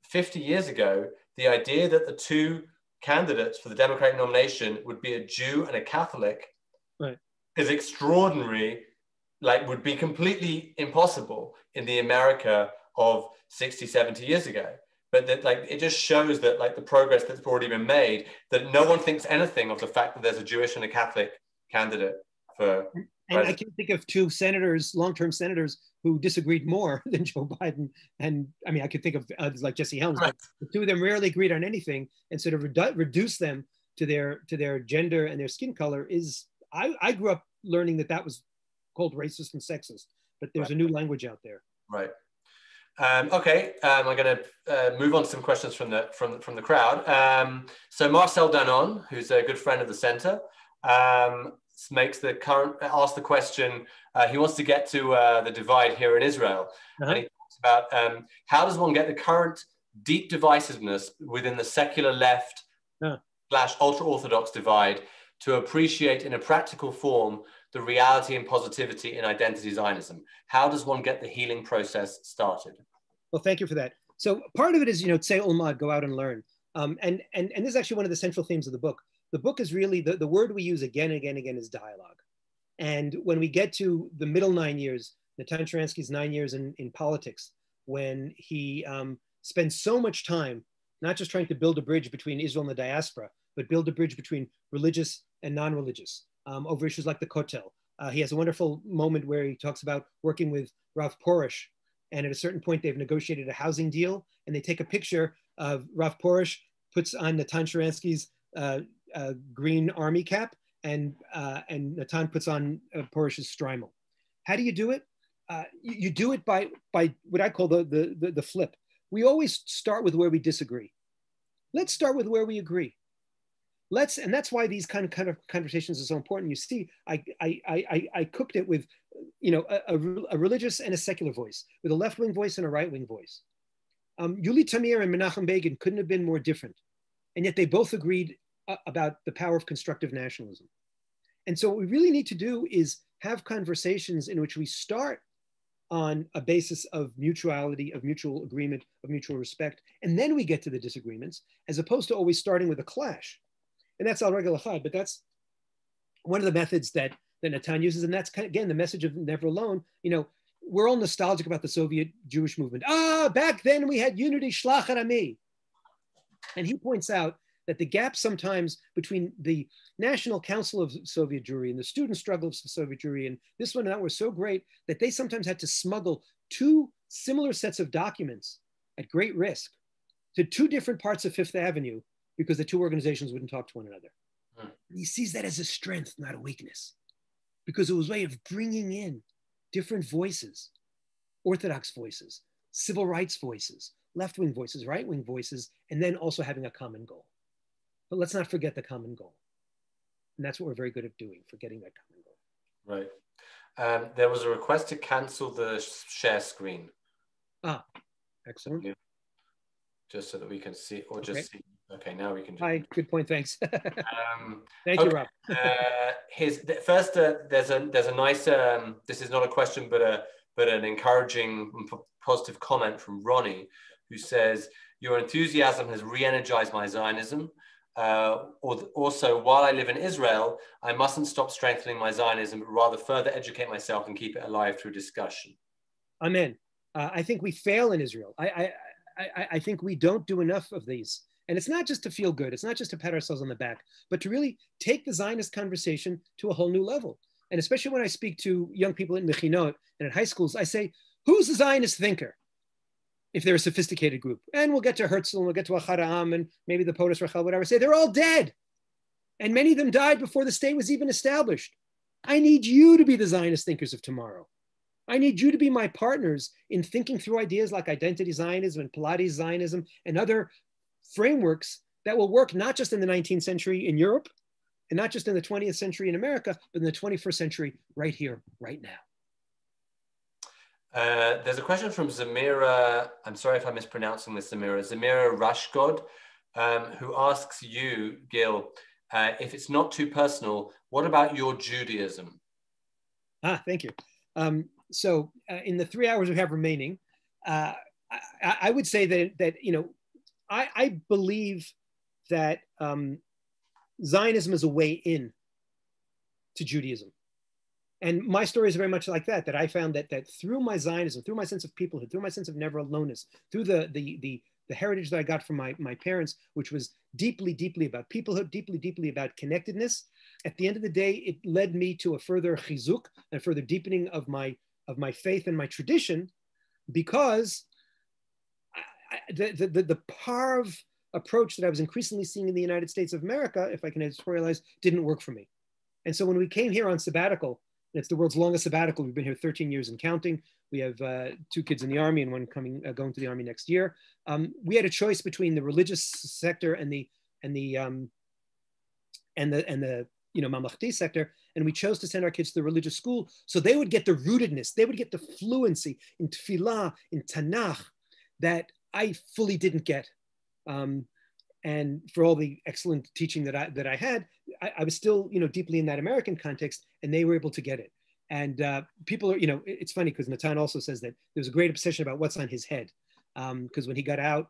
50 years ago, the idea that the two candidates for the Democratic nomination would be a Jew and a Catholic is extraordinary, would be completely impossible in the America of 60, 70 years ago. But that it just shows that the progress that's already been made, that no one thinks anything of the fact that there's a Jewish and a Catholic candidate for and I can think of two senators, long-term senators, who disagreed more than Joe Biden. And I mean, I could think of others like Jesse Helms, but the two of them rarely agreed on anything, and sort of reduce them to their gender and their skin color is, I grew up learning that was called racist and sexist, but there's a new language out there. Right. Okay, I'm going to move on to some questions from the crowd. So Marcel Danon, who's a good friend of the center, asks the question. He wants to get to the divide here in Israel, and he talks about how does one get the current deep divisiveness within the secular left / ultra-orthodox divide to appreciate in a practical form the reality and positivity in identity Zionism. How does one get the healing process started? Well, thank you for that. So part of it is, say ulmad, go out and learn. And this is actually one of the central themes of the book. The book is really, the word we use again and again is dialogue. And when we get to the middle 9 years, Natan Sharansky's 9 years in politics, when he spends so much time, not just trying to build a bridge between Israel and the diaspora, but build a bridge between religious and non-religious over issues like the Kotel. He has a wonderful moment where he talks about working with Rav Porish, and at a certain point they've negotiated a housing deal, and they take a picture of Rav Porish, puts on Natan Sharansky's green army cap, and Natan puts on Porish's shtreimel. How do you do it? You do it by what I call the flip. We always start with where we disagree. Let's start with where we agree. and that's why these kind of conversations are so important. You see, I cooked it with, a religious and a secular voice, with a left-wing voice and a right-wing voice. Yuli Tamir and Menachem Begin couldn't have been more different. And yet they both agreed about the power of constructive nationalism. And so what we really need to do is have conversations in which we start on a basis of mutuality, of mutual agreement, of mutual respect, and then we get to the disagreements, as opposed to always starting with a clash. And that's al-regel echad, but that's one of the methods that Natan uses, and that's again the message of Never Alone. We're all nostalgic about the Soviet Jewish movement. Back then we had unity, shlach ami. And he points out that the gap sometimes between the National Council of Soviet Jewry and the student struggles of Soviet Jewry and this one and that were so great that they sometimes had to smuggle two similar sets of documents at great risk to two different parts of Fifth Avenue because the two organizations wouldn't talk to one another. He sees that as a strength, not a weakness, because it was a way of bringing in different voices, Orthodox voices, civil rights voices, left-wing voices, right-wing voices, and then also having a common goal. But let's not forget the common goal. And that's what we're very good at doing, forgetting that common goal. Right. There was a request to cancel the share screen. Excellent. Yeah. Just so that we can see, or just see. Okay, now we can do it. Good point, thanks. Thank you, Rob. First, there's a nice, this is not a question, but an encouraging and positive comment from Ronnie, who says, your enthusiasm has re-energized my Zionism. Also, while I live in Israel, I mustn't stop strengthening my Zionism, but rather further educate myself and keep it alive through discussion. Amen. I think we fail in Israel. I think we don't do enough of these. And it's not just to feel good. It's not just to pat ourselves on the back, but to really take the Zionist conversation to a whole new level. And especially when I speak to young people in Mechinot and at high schools, I say, who's the Zionist thinker? If they're a sophisticated group. And we'll get to Herzl and we'll get to Achad Ha'am and maybe the POTUS Rachel, whatever, say they're all dead. And many of them died before the state was even established. I need you to be the Zionist thinkers of tomorrow. I need you to be my partners in thinking through ideas like Identity Zionism and Pilates Zionism and other frameworks that will work not just in the 19th century in Europe and not just in the 20th century in America, but in the 21st century right here, right now. There's a question from Zamira, I'm sorry if I'm mispronouncing this, Zamira Rashgod, who asks you, Gil, if it's not too personal, what about your Judaism? Thank you. So in the 3 hours we have remaining, I would say that I believe that Zionism is a way in to Judaism. And my story is very much like that I found that through my Zionism, through my sense of peoplehood, through my sense of never aloneness, through the heritage that I got from my parents, which was deeply, deeply about peoplehood, deeply, deeply about connectedness, at the end of the day, it led me to a further chizuk and further deepening of my faith and my tradition, because the parv approach that I was increasingly seeing in the United States of America, if I can editorialize, didn't work for me. And so when we came here on sabbatical, and it's the world's longest sabbatical, we've been here 13 years and counting. We have 2 kids in the army and one going to the army next year. We had a choice between the religious sector and the mamlechti sector, and we chose to send our kids to the religious school so they would get the rootedness, they would get the fluency in tefillah, in Tanakh, that I fully didn't get. And for all the excellent teaching that I had, I was still, deeply in that American context, and they were able to get it. And people are, it's funny because Natan also says that there's a great obsession about what's on his head. Because when he got out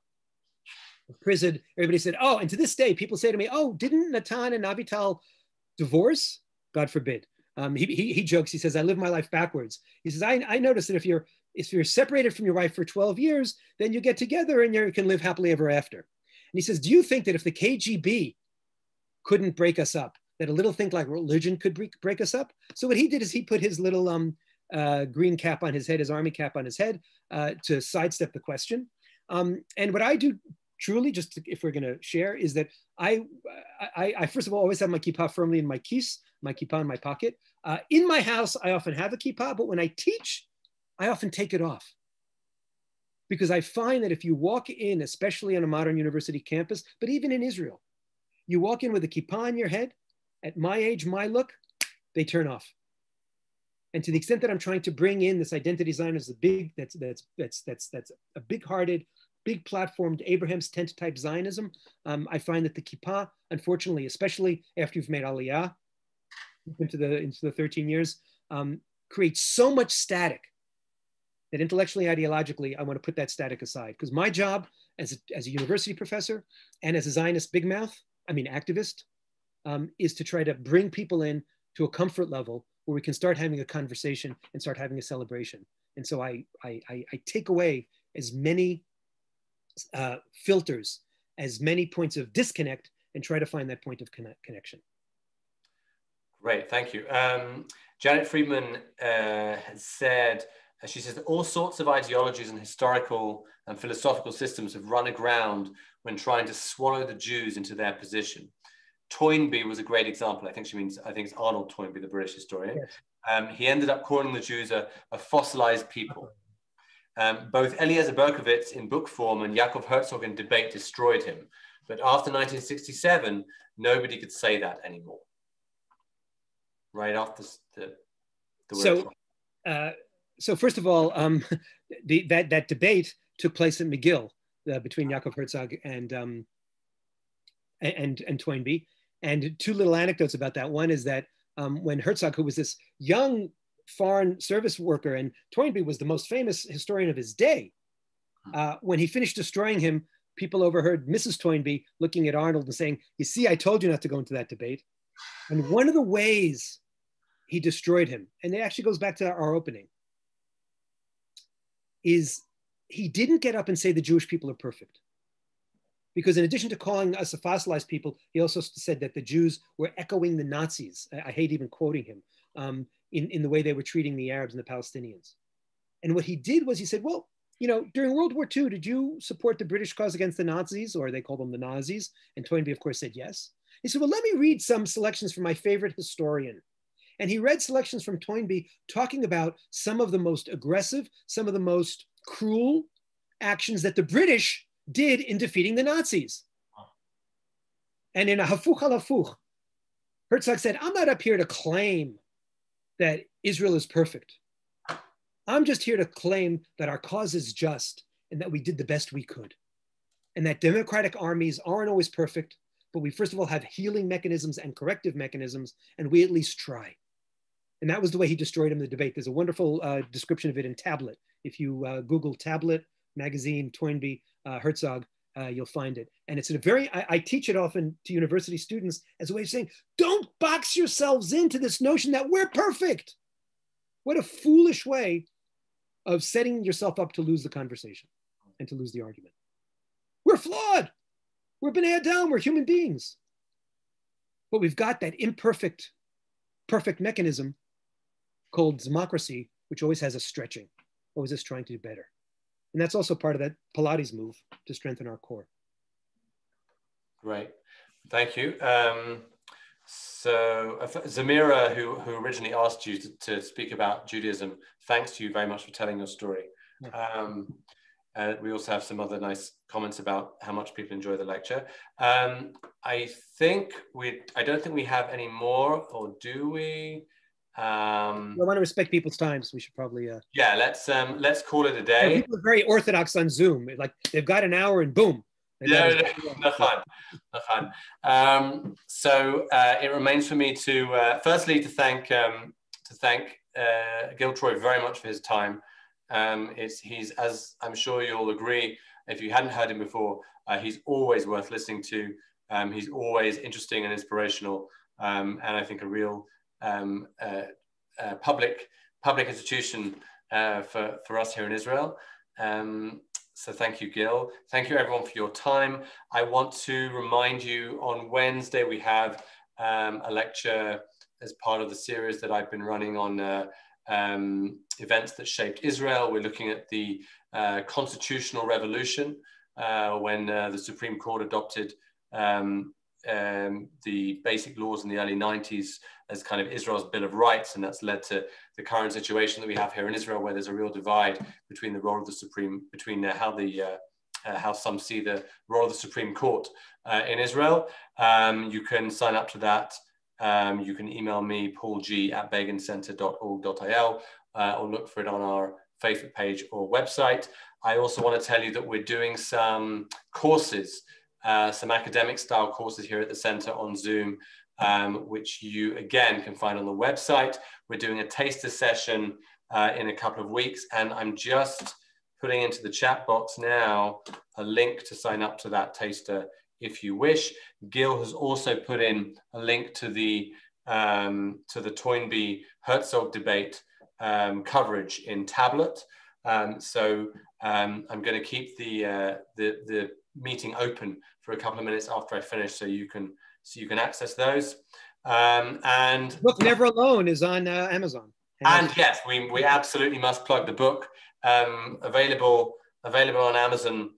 of prison, everybody said, oh, and to this day, people say to me, oh, didn't Natan and Avital divorce? God forbid. He jokes, he says, I live my life backwards. He says, I noticed that if you're separated from your wife for 12 years, then you get together and you can live happily ever after. And he says, do you think that if the KGB couldn't break us up, that a little thing like religion could break us up? So what he did is he put his little green cap on his head, his army cap on his head, to sidestep the question. And what I do truly, if we're going to share, is that I first of all always have my kippah firmly in my kis, my kippah in my pocket. In my house, I often have a kippah, but when I teach, I often take it off. Because I find that if you walk in, especially on a modern university campus, but even in Israel, You walk in with a kippah on your head, at my age, my look, they turn off. And to the extent that I'm trying to bring in this identity Zionism, that's a big-hearted, big-platformed Abraham's tent type Zionism, I find that the kippah, unfortunately, especially after you've made Aliyah into the 13 years, creates so much static that intellectually, ideologically, I want to put that static aside. Because my job as a university professor and as a Zionist big mouth, activist, is to try to bring people in to a comfort level where we can start having a conversation and start having a celebration. And so I take away as many filters, as many points of disconnect, and try to find that point of connection. Great, thank you. Janet Friedman has said, she says that all sorts of ideologies and historical and philosophical systems have run aground when trying to swallow the Jews into their position. Toynbee was a great example. I think it's Arnold Toynbee, the British historian. Yes. He ended up calling the Jews a fossilized people. Both Eliezer Berkovitz in book form and Yaakov Herzog in debate destroyed him. But after 1967, nobody could say that anymore. Right after So first of all, that debate took place in McGill between Yaakov Herzog and Toynbee. And two little anecdotes about that. One is that when Herzog, who was this young foreign service worker, and Toynbee was the most famous historian of his day, when he finished destroying him, people overheard Mrs. Toynbee looking at Arnold and saying, "You see, I told you not to go into that debate." And one of the ways he destroyed him, and it actually goes back to our opening, is he didn't get up and say the Jewish people are perfect. Because in addition to calling us a fossilized people, he also said that the Jews were echoing the Nazis. I hate even quoting him, in the way they were treating the Arabs and the Palestinians. And what he did was he said, well, during World War II, did you support the British cause against the Nazis, or they called them the Nazis? And Toynbee, of course, said yes. He said, well, let me read some selections from my favorite historian. And he read selections from Toynbee talking about some of the most aggressive, some of the most cruel actions that the British did in defeating the Nazis. And in a hafuch al hafuch, Herzog said, I'm not up here to claim that Israel is perfect. I'm just here to claim that our cause is just and that we did the best we could. And that democratic armies aren't always perfect, but we first of all have healing mechanisms and corrective mechanisms, and we at least try. And that was the way he destroyed him in the debate. There's a wonderful description of it in Tablet. If you Google Tablet, magazine, Toynbee, Herzog, you'll find it. And it's I teach it often to university students as a way of saying, don't box yourselves into this notion that we're perfect. What a foolish way of setting yourself up to lose the conversation and to lose the argument. We're flawed. We're Bnei Adam. We're human beings. But we've got that imperfect, perfect mechanism called democracy, which always has us stretching, always is trying to do better. And that's also part of that Pilates move to strengthen our core. Great, thank you. So Zamira, who originally asked you to speak about Judaism, thanks to you very much for telling your story. We also have some other nice comments about how much people enjoy the lecture. I don't think we have any more, or do we? I want to respect people's time, so we should probably. Yeah, let's call it a day. People are very orthodox on Zoom. Like they've got an hour and boom. So it remains for me to firstly to thank Gil Troy very much for his time. He's, as I'm sure you'll agree, if you hadn't heard him before, he's always worth listening to. He's always interesting and inspirational, and I think a real public institution for us here in Israel. So thank you, Gil. Thank you, everyone, for your time. I want to remind you, on Wednesday, we have a lecture as part of the series that I've been running on events that shaped Israel. We're looking at the constitutional revolution when the Supreme Court adopted the basic laws in the early 90s as kind of Israel's Bill of Rights, and that's led to the current situation that we have here in Israel, where there's a real divide between the role of the Supreme, between how the how some see the role of the Supreme Court in Israel. You can sign up to that. You can email me, paulg@begincenter.org.il, or look for it on our Facebook page or website. I also want to tell you that we're doing some courses, some academic style courses here at the center on Zoom, which you again can find on the website. We're doing a taster session in a couple of weeks, and I'm just putting into the chat box now a link to sign up to that taster if you wish. Gil has also put in a link to the Toynbee Herzog debate coverage in Tablet. So I'm going to keep the meeting open for a couple of minutes after I finish, so you can access those. And the book Never Alone is on Amazon. And yes, we absolutely must plug the book. Available on Amazon.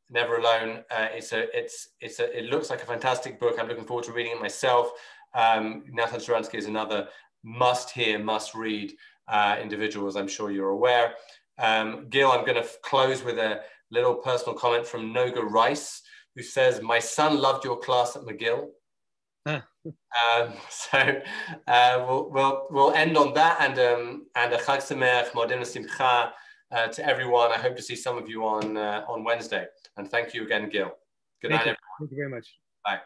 Never Alone. It looks like a fantastic book. I'm looking forward to reading it myself. Natan Sharansky is another must-hear, must-read individual, as I'm sure you're aware. Gil, I'm going to close with a little personal comment from Noga Rice, who says, "My son loved your class at McGill." So we'll end on that, and a Chag Sameach, Modim Simcha to everyone. I hope to see some of you on Wednesday, and thank you again, Gil. Good night, everyone. Thank you very much. Bye.